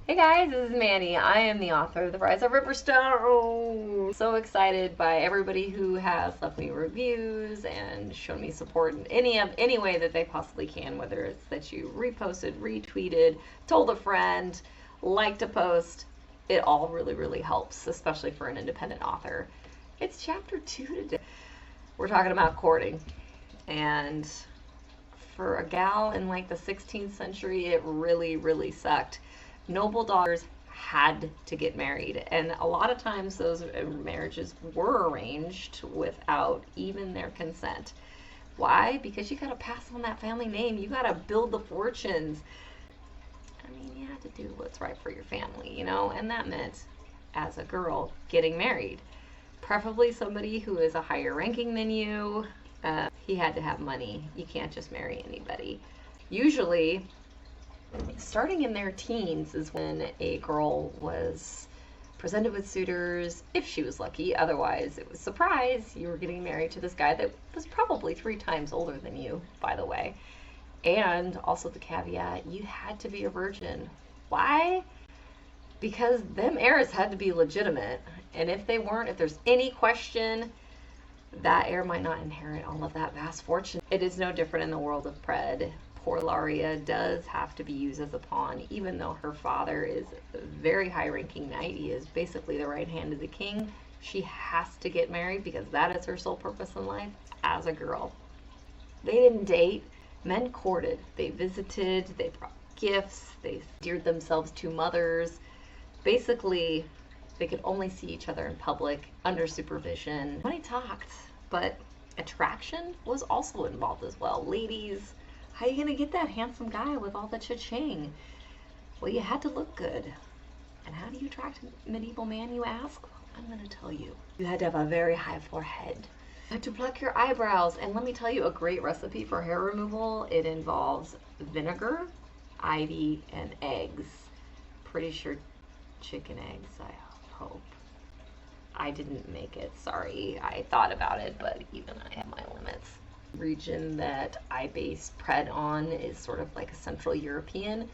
Hey guys, this is Manny. I am the author of The Rise of Riverstone. So excited by everybody who has left me reviews and shown me support in any way that they possibly can, whether it's that you reposted, retweeted, told a friend, liked a post. It all really helps, especially for an independent author. It's chapter 2 today. We're talking about courting. And for a gal in like the 16th century, it really sucked. Noble daughters had to get married, and a lot of times those marriages were arranged without even their consent. Why? Because you got to pass on that family name. You got to build the fortunes. I mean, you had to do what's right for your family, and that meant, as a girl, getting married. Preferably somebody who is a higher ranking than you. He had to have money. You can't just marry anybody. Usually, starting in their teens is when a girl was presented with suitors, if she was lucky. Otherwise, it was surprise, you were getting married to this guy that was probably 3 times older than you, by the way. And also the caveat, you had to be a virgin. Why? Because them heirs had to be legitimate. And if they weren't, if there's any question, that heir might not inherit all of that vast fortune. It is no different in the world of Pred. Poor Laria does have to be used as a pawn, even though her father is a very high-ranking knight. He is basically the right hand of the king. She has to get married because that is her sole purpose in life as a girl. They didn't date. Men courted. They visited. They brought gifts. They endeared themselves to mothers. Basically, they could only see each other in public under supervision. Money talked, but attraction was also involved as well. Ladies, how are you going to get that handsome guy with all the cha-ching? Well, you had to look good. And how do you attract a medieval man, you ask? Well, I'm going to tell you. You had to have a very high forehead. You had to pluck your eyebrows. And let me tell you a great recipe for hair removal. It involves vinegar, ivy, and eggs. Pretty sure chicken eggs, I hope. I didn't make it, sorry. I thought about it, but even I have my limits. Region that I base Pred on is sort of like a Central European.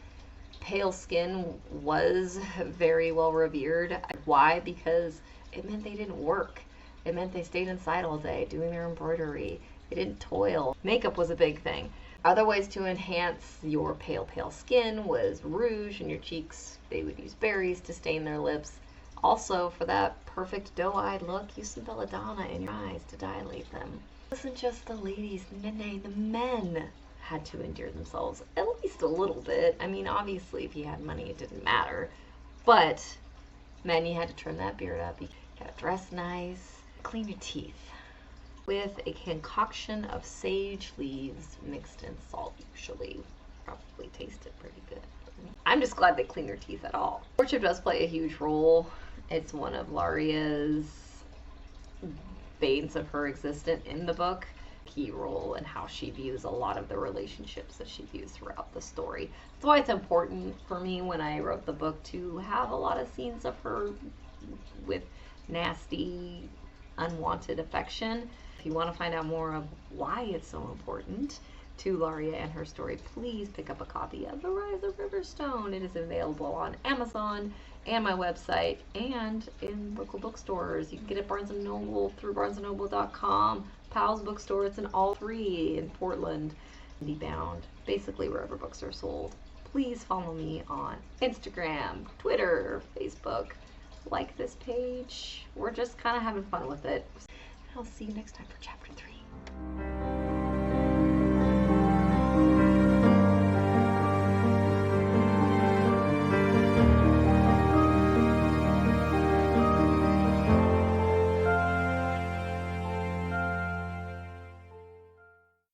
Pale skin was very well revered. Why? Because it meant they didn't work. It meant they stayed inside all day doing their embroidery. They didn't toil. Makeup was a big thing. Other ways to enhance your pale skin was rouge in your cheeks. They would use berries to stain their lips. Also, for that perfect doe-eyed look, use some belladonna in your eyes to dilate them. It wasn't just the ladies, the men had to endear themselves at least a little bit. I mean, obviously, if you had money, it didn't matter. But men, you had to trim that beard up. You had to dress nice. Clean your teeth with a concoction of sage leaves mixed in salt, usually. Probably tasted pretty good. I'm just glad they clean their teeth at all. Courtship does play a huge role. It's one of Laria's veins of her existence in the book. Key role in how she views a lot of the relationships that she views throughout the story. That's why it's important for me when I wrote the book to have a lot of scenes of her with nasty, unwanted affection. If you want to find out more of why it's so important to Laria and her story, please pick up a copy of The Rise of Riverstone. It is available on Amazon and my website and in local bookstores. You can get it at Barnes & Noble through barnesandnoble.com, Powell's bookstore. It's in all 3 in Portland, IndieBound, basically wherever books are sold. Please follow me on Instagram, Twitter, Facebook. Like this page. We're just kind of having fun with it. I'll see you next time for chapter 3.